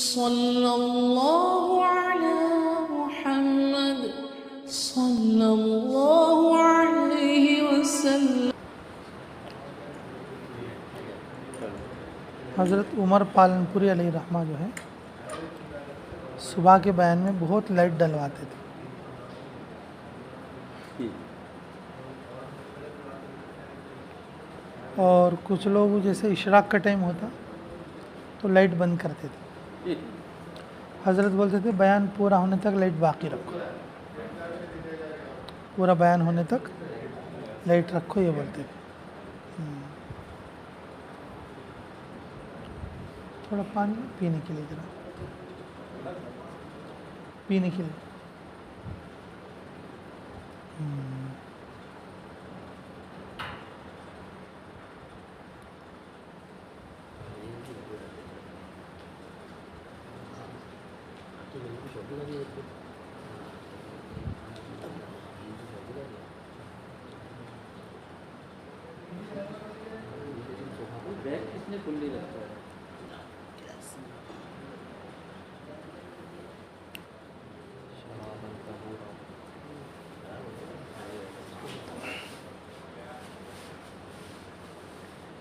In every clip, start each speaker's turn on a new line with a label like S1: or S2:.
S1: صلی اللہ علی محمد صلی اللہ علیہ وسلم۔
S2: حضرت عمر پالن پوری علیہ رحمہ جو ہے صبح کے بیان میں بہت لائٹ ڈلواتے تھے، اور کچھ لوگ جیسے اشراق کا ٹائم ہوتا تو لائٹ بند کرتے تھے۔ حضرت بولتے تھے بیان پورا ہونے تک لائٹ باقی رکھو، پورا بیان ہونے تک لائٹ رکھو، یہ بولتے تھے۔ تھوڑا پانی پینے کے لیے، ذرا پینے کے لیے۔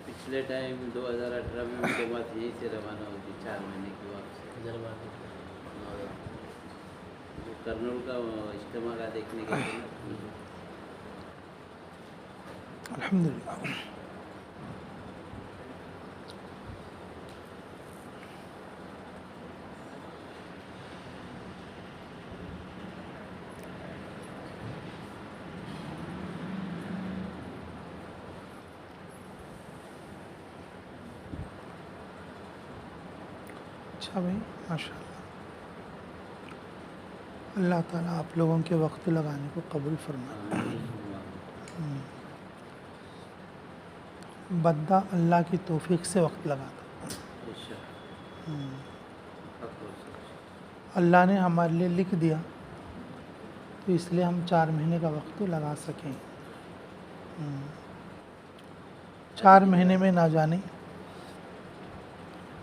S3: پچھلے ٹائم 2018 میں بھی جماعت یہی سے روانہ ہوتی 4 مہینے کی واپس جو کرنول کا اجتماع کا دیکھنے کے لیے۔
S2: الحمدللہ۔ اچھا بھائی، ماشاء اللہ، اللہ تعالیٰ آپ لوگوں کے وقت لگانے کو قبول فرمائے۔ بندہ اللہ کی توفیق سے وقت لگاتا، اللہ نے ہمارے لیے لکھ دیا تو اس لیے ہم 4 مہینے کا وقت لگا سکیں۔ 4 مہینے میں نہ جانے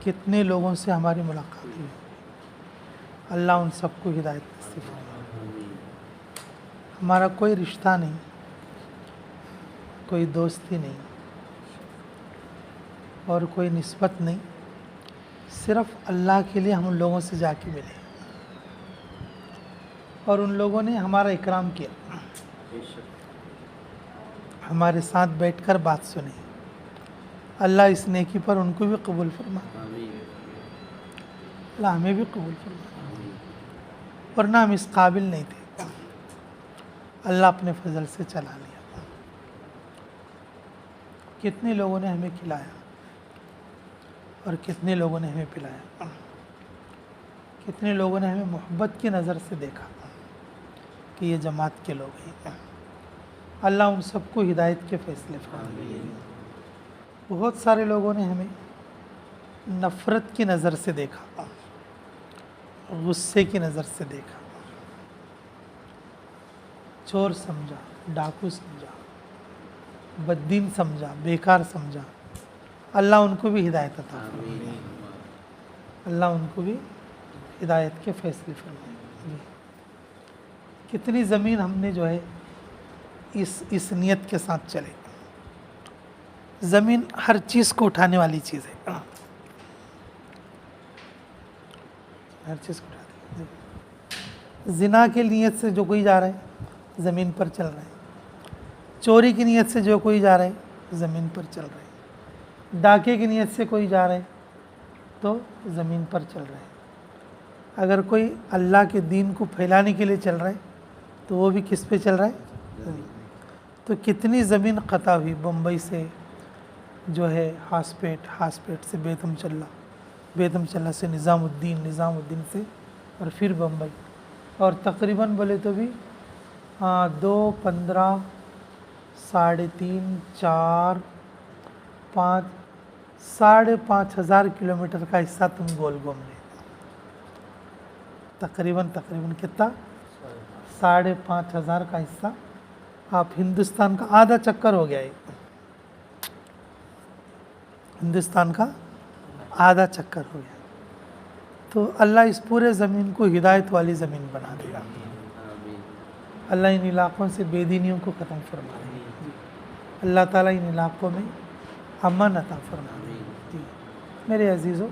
S2: کتنے لوگوں سے ہماری ملاقات ہوئی، اللہ ان سب کو ہدایت نصیب فرمائے۔ ہمارا کوئی رشتہ نہیں، کوئی دوستی نہیں اور کوئی نسبت نہیں، صرف اللہ کے لیے ہم ان لوگوں سے جا کے ملے اور ان لوگوں نے ہمارا اکرام کیا، ہمارے ساتھ بیٹھ کر بات سنی۔ اللہ اس نیکی پر ان کو بھی قبول فرمائے، اللہ ہمیں بھی قبول فرمائے، ورنہ ہم اس قابل نہیں تھے، اللہ اپنے فضل سے چلا لیا۔ کتنے لوگوں نے ہمیں کھلایا اور کتنے لوگوں نے ہمیں پلایا، کتنے لوگوں نے ہمیں محبت کی نظر سے دیکھا کہ یہ جماعت کے لوگ ہیں، اللہ ان سب کو ہدایت کے فیصلے فرمائے۔ بہت سارے لوگوں نے ہمیں نفرت کی نظر سے دیکھا، غصے کی نظر سے دیکھا، چور سمجھا، ڈاکو سمجھا، بددین سمجھا، بیکار سمجھا، اللہ ان کو بھی ہدایت عطا فرمائے، اللہ ان کو بھی ہدایت کے فیصلے فرمائے۔ کتنی زمین ہم نے جو ہے اس نیت کے ساتھ چلے۔ زمین ہر چیز کو اٹھانے والی چیز ہے، ہر چیز کو اٹھاتی ہے۔ زنا کی نیت سے جو کوئی جا رہا ہے زمین پر چل رہا ہے، چوری کی نیت سے جو کوئی جا رہا ہے زمین پر چل رہا ہے، ڈاکے کی نیت سے کوئی جا رہا ہے تو زمین پر چل رہا ہے۔ اگر کوئی اللہ کے دین کو پھیلانے کے لیے چل رہا ہے تو وہ بھی کس پہ چل رہا ہے؟ تو کتنی زمین قطع ہوئی، بمبئی سے جو ہے ہاسپیٹ، ہاسپیٹ سے بیتم چلہ، بیتم چلہ سے نظام الدین، نظام الدین سے اور پھر بمبئی، اور تقریباً بولے تو بھی 2، 15، 3.5، 4، 5، 5,500 کلومیٹر کا حصہ تم گول گھوم لے، تقریباً کتنا؟ 5,500 کا حصہ آپ ہندوستان کا آدھا چکر ہو گیا ہے، ہندوستان کا آدھا چکر ہو گیا۔ تو اللہ اس پورے زمین کو ہدایت والی زمین بنا دے گا.
S3: آمین.
S2: اللہ ان علاقوں سے بے دینیوں کو ختم فرما دے. اللہ تعالیٰ ان علاقوں میں امن عطا فرما دے. جی میرے عزیزوں،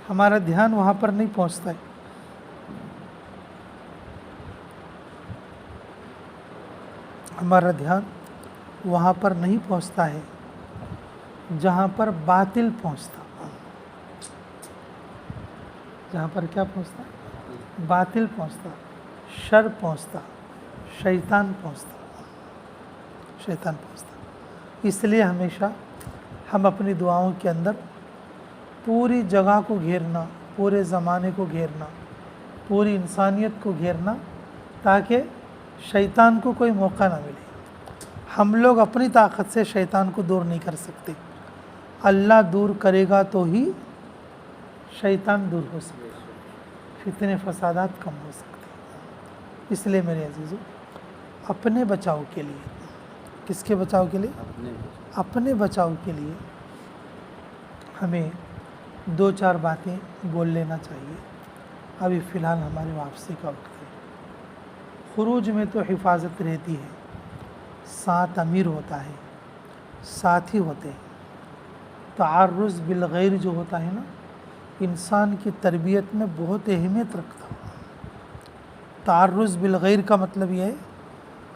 S2: ہمارا دھیان وہاں پر نہیں پہنچتا ہے. ہمارا دھیان وہاں پر نہیں پہنچتا ہے جہاں پر باطل پہنچتا. جہاں پر کیا پہنچتا؟ باطل پہنچتا، شر پہنچتا، شیطان پہنچتا. شیطان پہنچتا. اس لیے ہمیشہ ہم اپنی دعاؤں کے اندر پوری جگہ کو گھیرنا، پورے زمانے کو گھیرنا، پوری انسانیت کو گھیرنا، تاکہ شیطان کو کوئی موقع نہ ملے. ہم لوگ اپنی طاقت سے شیطان کو دور نہیں کر سکتے. اللہ دور کرے گا تو ہی شیطان دور ہو سکتا، فتنے فسادات کم ہو سکتے. اس لیے میرے عزیزو، اپنے بچاؤ کے لیے، کس کے بچاؤ کے لیے؟ اپنے بچاؤ کے لیے ہمیں 2-4 باتیں بول لینا چاہیے. ابھی فی الحال ہماری واپسی کا وقت ہے. خروج میں تو حفاظت رہتی ہے، ساتھ امیر ہوتا ہے، ساتھی ہوتے ہیں. تعرض بالغیر جو ہوتا ہے نا، انسان کی تربیت میں بہت اہمیت رکھتا ہے. تعرض بالغیر کا مطلب یہ ہے،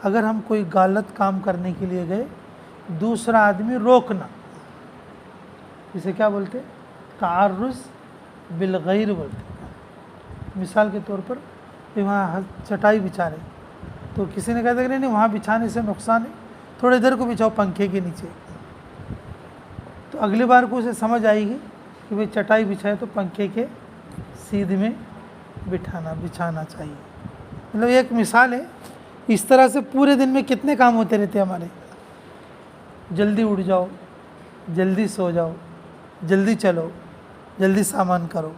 S2: اگر ہم کوئی غلط کام کرنے کے لیے گئے، دوسرا آدمی روکنا، اسے کیا بولتے؟ تعرض بالغیر بولتے. مثال کے طور پر وہاں چٹائی بچھا رہے، تو کسی نے کہا تھا کہ نہیں وہاں بچھانے سے نقصان ہے، تھوڑے دیر کو بچھاؤ پنکھے کے نیچے. تو اگلی بار کو اسے سمجھ آئے گی کہ بھئی چٹائی بچھائے تو پنکھے کے سیدھ میں بچھانا چاہیے. مطلب ایک مثال ہے. اس طرح سے پورے دن میں کتنے کام ہوتے رہتے ہیں ہمارے. جلدی اٹھ جاؤ، جلدی سو جاؤ، جلدی چلو، جلدی سامان کرو،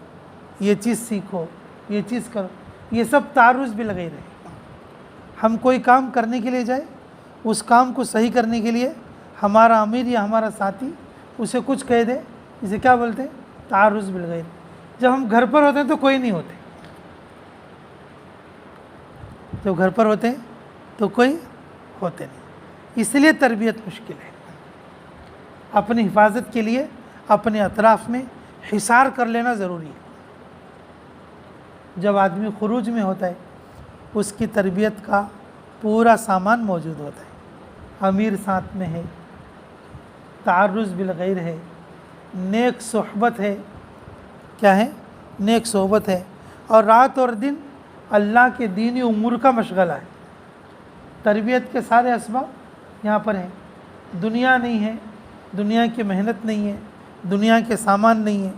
S2: یہ چیز سیکھو، یہ چیز کرو. یہ سب تعرض بھی لگے رہے. ہم کوئی کام کرنے کے لیے جائے، اس کام کو صحیح کرنے کے لیے ہمارا امیر یا ہمارا ساتھی اسے کچھ کہہ دے، اسے کیا بولتے ہیں؟ تعرض بالغیر. جب ہم گھر پر ہوتے ہیں تو کوئی نہیں ہوتے. جب گھر پر ہوتے ہیں تو کوئی ہوتے نہیں. اس لیے تربیت مشکل ہے. اپنی حفاظت کے لیے اپنے اطراف میں حصار کر لینا ضروری ہے. جب آدمی خروج میں ہوتا ہے، اس کی تربیت کا پورا سامان موجود ہوتا ہے. امیر ساتھ میں ہے، تعرض بالغیر ہے، نیک صحبت ہے. کیا ہے؟ نیک صحبت ہے. اور رات اور دن اللہ کے دینی امور کا مشغلہ ہے. تربیت کے سارے اسباب یہاں پر ہیں. دنیا نہیں ہے، دنیا کی محنت نہیں ہے، دنیا کے سامان نہیں ہے،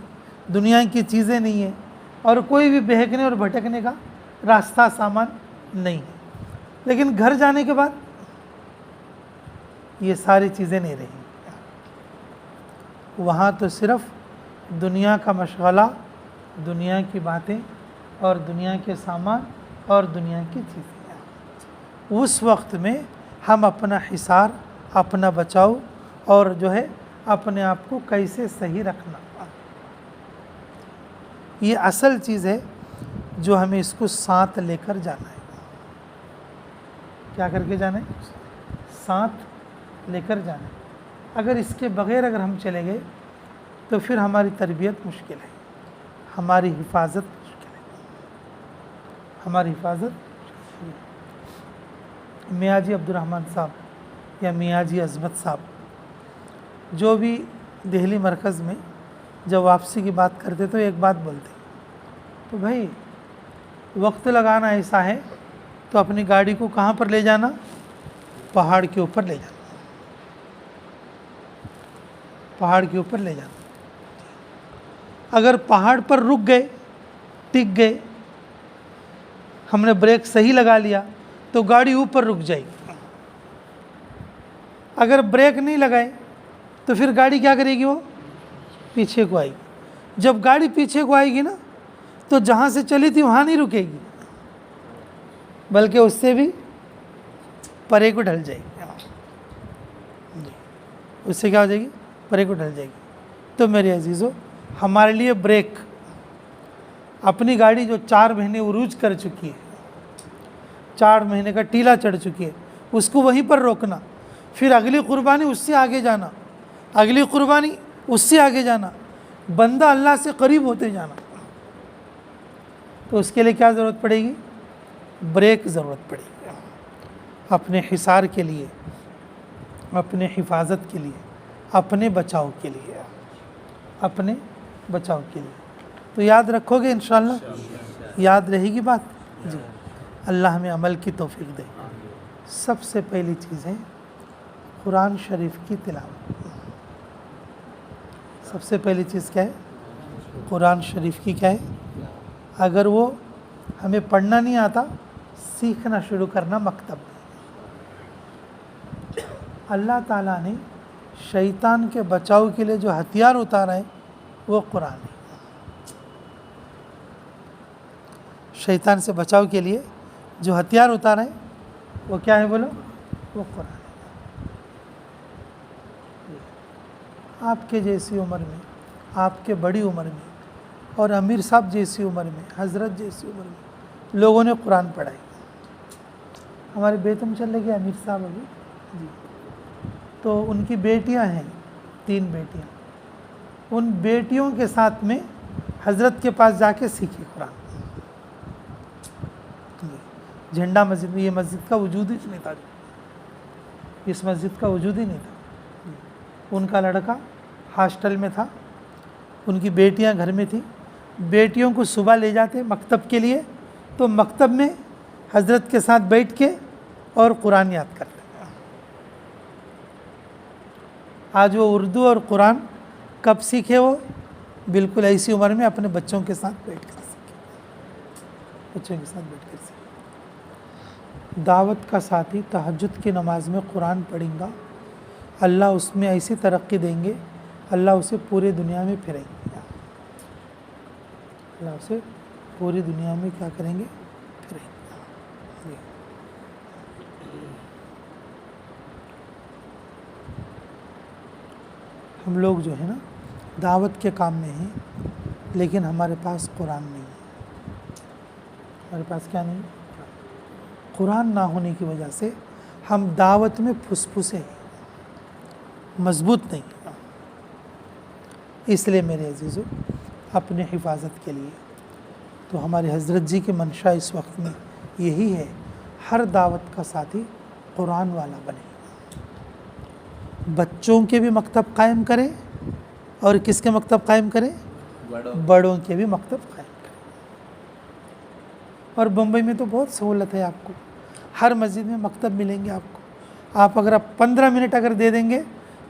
S2: دنیا کی چیزیں نہیں ہیں، اور کوئی بھی بہکنے اور بھٹکنے کا راستہ سامان نہیں ہے. لیکن گھر جانے کے بعد یہ ساری چیزیں نہیں رہیں. وہاں تو صرف دنیا کا مشغلہ، دنیا کی باتیں اور دنیا کے سامان اور دنیا کی چیزیں. اس وقت میں ہم اپنا حصار، اپنا بچاؤ اور جو ہے اپنے آپ کو کیسے صحیح رکھنا، یہ اصل چیز ہے جو ہمیں اس کو ساتھ لے کر جانا ہے. کیا کر کے جانا ہے؟ ساتھ لے کر جانا ہے. اگر اس کے بغیر اگر ہم چلے گئے تو پھر ہماری تربیت مشکل ہے، ہماری حفاظت مشکل ہے. ہماری حفاظت میاں جی عبد الرحمن صاحب یا میاں جی عظمت صاحب جو بھی دہلی مرکز میں جب واپسی کی بات کرتے تو ایک بات بولتے، تو بھائی وقت لگانا ایسا ہے تو اپنی گاڑی کو کہاں پر لے جانا؟ پہاڑ کے اوپر لے جانا. پہاڑ کے اوپر لے جانا. اگر پہاڑ پر رک گئے، ٹک گئے، ہم نے بریک صحیح لگا لیا تو گاڑی اوپر رک جائے گی. اگر بریک نہیں لگائے تو پھر گاڑی کیا کرے گی؟ وہ پیچھے کو آئے گی. جب گاڑی پیچھے کو آئے گی نا تو جہاں سے چلی تھی وہاں نہیں رکے گی، بلکہ اس سے بھی پرے کو ڈھل جائے گی. اس سے کیا ہو جائے گی؟ پرے کو ڈھل جائے گی. تو میرے عزیزو، ہمارے لیے بریک اپنی گاڑی جو 4 مہینے عروج کر چکی ہے، 4 مہینے کا ٹیلا چڑھ چکی ہے، اس کو وہیں پر روکنا، پھر اگلی قربانی اس سے آگے جانا، اگلی قربانی اس سے آگے جانا، بندہ اللہ سے قریب ہوتے جانا، تو اس کے لیے کیا ضرورت پڑے گی؟ بریک ضرورت پڑے گی، اپنے حصار کے لیے، اپنے حفاظت کے لیے، اپنے بچاؤ کے لیے، اپنے بچاؤ کے لیے۔ تو یاد رکھو گے انشاءاللہ؟ یاد رہے گی بات؟ جی، اللہ ہمیں عمل کی توفیق دے۔ سب سے پہلی چیز ہے قرآن شریف کی تلاوت۔ سب سے پہلی چیز کیا ہے؟ قرآن شریف کی کیا ہے؟ اگر وہ ہمیں پڑھنا نہیں آتا، سیکھنا شروع کرنا مکتب میں۔ اللہ تعالیٰ نے شیطان کے بچاؤ کے لیے جو ہتھیار اتارا ہے وہ قرآن ہے۔ شیطان سے بچاؤ کے لیے جو ہتھیار اتارا ہے وہ کیا ہے بولو؟ وہ قرآن ہے۔ آپ کے جیسی عمر میں، آپ کے بڑی عمر میں، اور امیر صاحب جیسی عمر میں، حضرت جیسی عمر میں لوگوں نے قرآن پڑھائی۔ ہمارے بیتم چل رہے امیر صاحب ابھی، جی، تو ان کی بیٹیاں ہیں، 3 بیٹیاں، ان بیٹیوں کے ساتھ میں حضرت کے پاس جا کے سیکھی قرآن۔ جھنڈا مسجد میں، یہ مسجد کا وجود ہی نہیں تھا، اس مسجد کا وجود ہی نہیں تھا۔ ان کا لڑکا ہاسٹل میں تھا، ان کی بیٹیاں گھر میں تھیں، بیٹیوں کو صبح لے جاتے مکتب کے لیے، تو مکتب میں حضرت کے ساتھ بیٹھ کے اور قرآن یاد کرتے۔ آج وہ اردو اور قرآن کب سیکھے؟ وہ بالکل ایسی عمر میں اپنے بچوں کے ساتھ بیٹھ کر سیکھے، بچوں کے ساتھ بیٹھ کر سیکھے۔ دعوت کا ساتھی تہجد کی نماز میں قرآن پڑھیں گا، اللہ اس میں ایسی ترقی دیں گے، اللہ اسے پورے دنیا میں پھریں گے، اللہ اسے پوری دنیا میں کیا کریں گے؟ پھریں گے۔ ہم لوگ جو ہے نا دعوت کے کام میں ہیں، لیکن ہمارے پاس قرآن نہیں ہے۔ ہمارے پاس کیا نہیں ہے؟ قرآن نہ ہونے کی وجہ سے ہم دعوت میں پھسپھسے ہیں، مضبوط نہیں ہیں۔ اس لیے میرے عزیزو، اپنے حفاظت کے لیے تو ہمارے حضرت جی کی منشا اس وقت میں یہی ہے، ہر دعوت کا ساتھی قرآن والا بنے، بچوں کے بھی مکتب قائم کریں، اور کس کے مکتب قائم کریں؟ بڑوں کے بھی مکتب قائم کریں۔ اور بمبئی میں تو بہت سہولت ہے، آپ کو ہر مسجد میں مکتب ملیں گے آپ کو۔ آپ اگر 15 منٹ اگر دے دیں گے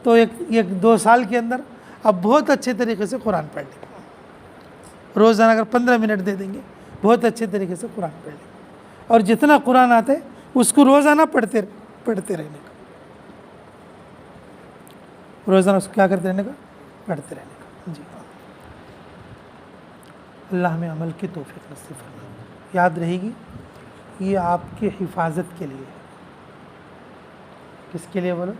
S2: تو ایک 2 سال کے اندر آپ بہت اچھے طریقے سے قرآن پڑھ لیں گے۔ روزانہ اگر 15 منٹ دے دیں گے، بہت اچھے طریقے سے قرآن پڑھ لیں گے، اور جتنا قرآن آتا ہے اس کو روزانہ پڑھتے رہنے کا، روزانہ اس کو کیا کرتے رہنے کا؟ پڑھتے رہنے کا۔ جی، اللہ ہمیں عمل کی توفیق نصیب فرمائے۔ یاد رہے گی، یہ آپ کی حفاظت کے لیے۔ کس کے لیے بولو؟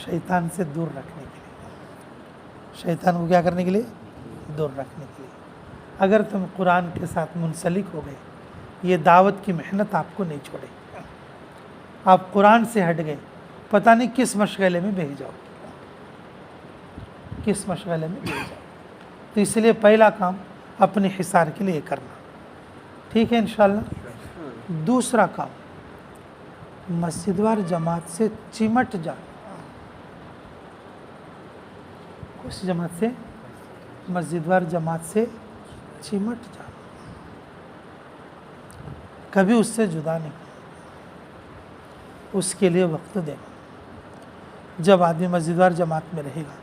S2: شیطان سے دور رکھنے کے لیے، شیطان کو کیا کرنے کے لیے؟ دور رکھنے کے لیے۔ اگر تم قرآن کے ساتھ منسلک ہو گئے، یہ دعوت کی محنت آپ کو نہیں چھوڑے، آپ قرآن سے ہٹ گئے، پتہ نہیں کس مشغلے میں بہہ جاؤ، کس مشغلے میں بہہ جاؤ۔ تو اس لیے پہلا کام اپنے حصار کے لیے کرنا، ٹھیک ہے انشاءاللہ۔ دوسرا کام مسجد وار جماعت سے چمٹ جانا۔ کس جماعت سے؟ مسجد وار جماعت سے چمٹ جانا، کبھی اس سے جدا نہیں، اس کے لیے وقت دینا۔ جب آدمی مسجد وار جماعت میں رہے گا،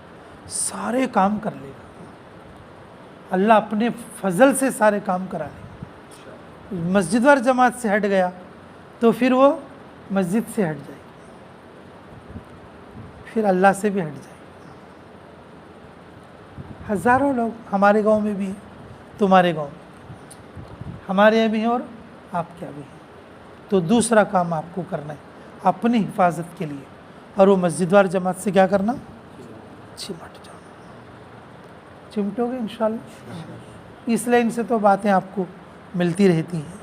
S2: سارے کام کر لے گا، اللہ اپنے فضل سے سارے کام کرا لے گا۔ مسجد وار جماعت سے ہٹ گیا تو پھر وہ مسجد سے ہٹ جائے گی، پھر اللہ سے بھی ہٹ جائے گی۔ ہزاروں لوگ ہمارے گاؤں میں بھی ہیں، تمہارے گاؤں میں، ہمارے یہاں بھی ہیں اور آپ کے یہاں بھی ہیں۔ تو دوسرا کام آپ کو کرنا ہے اپنی حفاظت کے لیے، اور وہ مسجد وار جماعت سے کیا کرنا؟ چمٹ جانا۔ چمٹو گے انشاءاللہ؟ اس لائن سے تو باتیں آپ کو ملتی رہتی ہیں،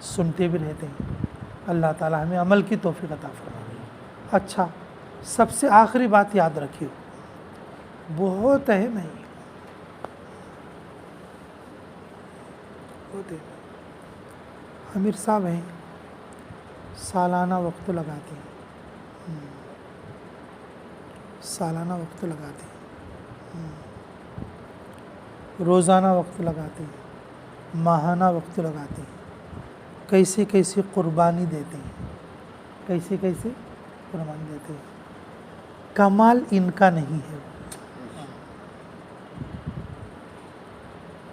S2: سنتے بھی رہتے ہیں۔ اللہ تعالیٰ ہمیں عمل کی توفیق عطا فرمائے۔ اچھا، سب سے آخری بات یاد رکھیے، بہت اہم ہے، بہت اہم۔ امیر صاحب ہیں، سالانہ وقت لگاتے ہیں، سالانہ وقت لگاتے ہیں، روزانہ وقت لگاتے ہیں، ماہانہ وقت لگاتے ہیں، کیسے کیسے قربانی دیتے ہیں، کیسے کیسے قربانی دیتے ہیں۔ کمال ان کا نہیں ہے،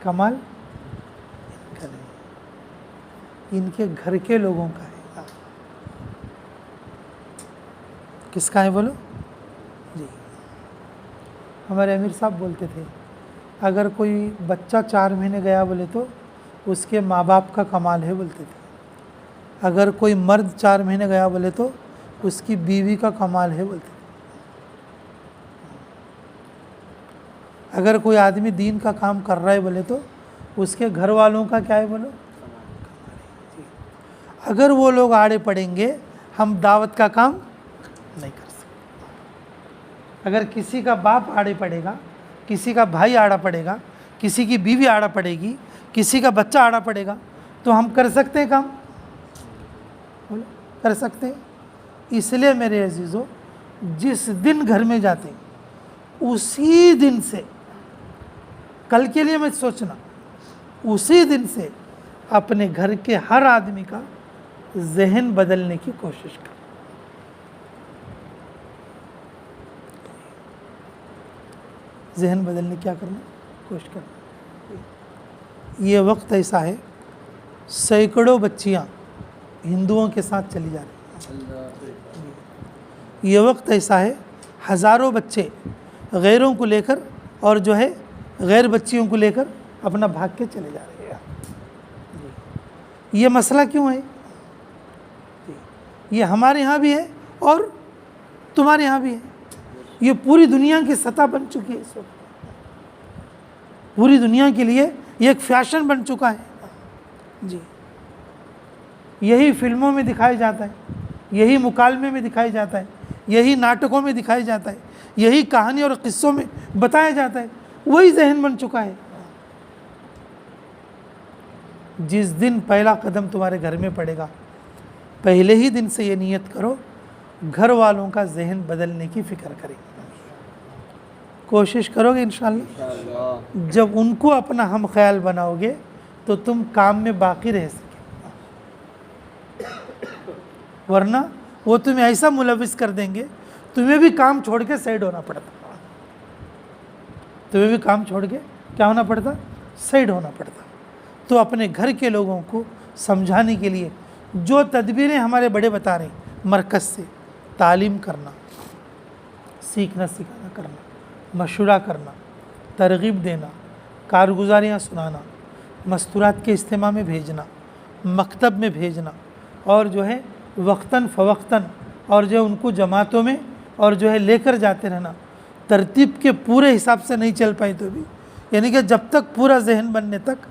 S2: کمال ان کا نہیں ہے، ان کے گھر کے لوگوں کا ہے۔ کس کا ہے بولو؟ جی، ہمارے امیر صاحب بولتے تھے اگر کوئی بچہ 4 مہینے گیا بولے تو اس کے ماں باپ کا کمال ہے بولتے تھے، اگر کوئی مرد 4 مہینے گیا بولے تو اس کی بیوی کا کمال ہے بولتے تھے، اگر کوئی آدمی دین کا کام کر رہا ہے بولے تو اس کے گھر والوں کا کیا ہے بولو؟ اگر وہ لوگ آڑے پڑیں گے ہم دعوت کا کام نہیں کر سکتے۔ اگر کسی کا باپ آڑے پڑے گا، کسی کا بھائی آڑا پڑے گا، کسی کی بیوی آڑا پڑے گی، کسی کا بچہ آڑا پڑے گا تو ہم کر سکتے ہیں کام؟ بولو کر سکتے ہیں؟ اس لیے میرے عزیزو، جس دن گھر میں جاتے ہیں اسی دن سے، کل کے لیے میں سوچنا، اسی دن سے اپنے گھر کے ہر آدمی کا ذہن بدلنے کی کوشش کریں۔ ذہن بدلنے کیا کرنا؟ کوشش کرنا۔ یہ وقت ایسا ہے سینکڑوں بچیاں ہندوؤں کے ساتھ چلی جا رہی ہیں، یہ وقت ایسا ہے ہزاروں بچے غیروں کو لے کر اور جو ہے غیر بچیوں کو لے کر اپنا بھاگ کے چلے جا رہے ہیں۔ یہ مسئلہ کیوں ہے؟ یہ ہمارے ہاں بھی ہے اور تمہارے ہاں بھی ہے، یہ پوری دنیا کی سطح بن چکی ہے، اس وقت پوری دنیا کے لیے یہ ایک فیشن بن چکا ہے۔ جی، یہی فلموں میں دکھایا جاتا ہے، یہی مکالمے میں دکھایا جاتا ہے، یہی ناٹکوں میں دکھایا جاتا ہے، یہی کہانی اور قصوں میں بتایا جاتا ہے، وہی ذہن بن چکا ہے۔ جس دن پہلا قدم تمہارے گھر میں پڑے گا، پہلے ہی دن سے یہ نیت کرو گھر والوں کا ذہن بدلنے کی فکر کریں، کوشش کرو گے انشاءاللہ۔ جب ان کو اپنا ہم خیال بناؤ گے تو تم کام میں باقی رہ سکے، ورنہ وہ تمہیں ایسا ملوث کر دیں گے تمہیں بھی کام چھوڑ کے سائڈ ہونا پڑتا، تمہیں بھی کام چھوڑ کے کیا ہونا پڑتا؟ سائڈ ہونا پڑتا۔ تو اپنے گھر کے لوگوں کو سمجھانے کے لیے جو تدبیریں ہمارے بڑے بتا رہے ہیں، مرکز سے تعلیم کرنا، سیکھنا سکھانا کرنا، مشورہ کرنا، ترغیب دینا، کارگزاریاں سنانا، مستورات کے اجتماع میں بھیجنا، مکتب میں بھیجنا، اور جو ہے وقتاً فوقتاً اور جو ہے ان کو جماعتوں میں اور جو ہے لے کر جاتے رہنا، ترتیب کے پورے حساب سے نہیں چل پائی تو بھی، یعنی کہ جب تک پورا ذہن بننے تک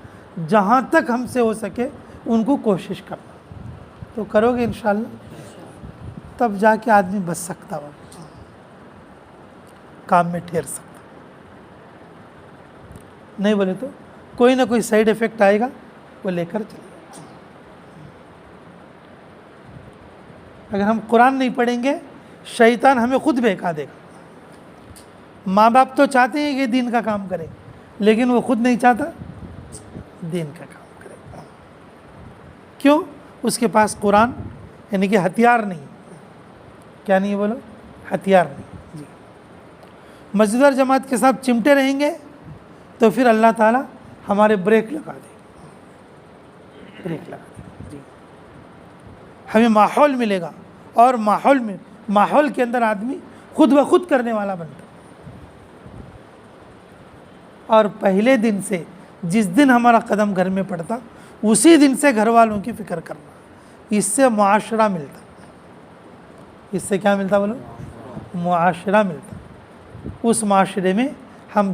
S2: جہاں تک ہم سے ہو سکے ان کو کوشش کرنا، تو کرو گے انشاءاللہ، تب جا کے آدمی بچ سکتا ہو، کام میں ٹھہر سکتا، نہیں بولے تو کوئی نہ کوئی سائیڈ ایفیکٹ آئے گا، وہ لے کر چلے گا۔ اگر ہم قرآن نہیں پڑھیں گے شیطان ہمیں خود بہکا دے گا۔ ماں باپ تو چاہتے ہیں کہ دین کا کام کرے، لیکن وہ خود نہیں چاہتا دین کا کام کرے، کیوں؟ اس کے پاس قرآن یعنی کہ ہتھیار نہیں، کیا نہیں ہے بولو؟ ہتھیار نہیں۔ جی، مسجد اور جماعت کے ساتھ چمٹے رہیں گے تو پھر اللہ تعالیٰ ہمارے بریک لگا دے، بریک لگا دے۔ جی، ہمیں ماحول ملے گا، اور ماحول کے اندر آدمی خود بخود کرنے والا بنتا، اور پہلے دن سے جس دن ہمارا قدم گھر میں پڑتا اسی دن سے گھر والوں کی فکر کرنا، اس سے معاشرہ ملتا، اس سے کیا ملتا بولو؟ معاشرہ ملتا، اس معاشرے میں ہم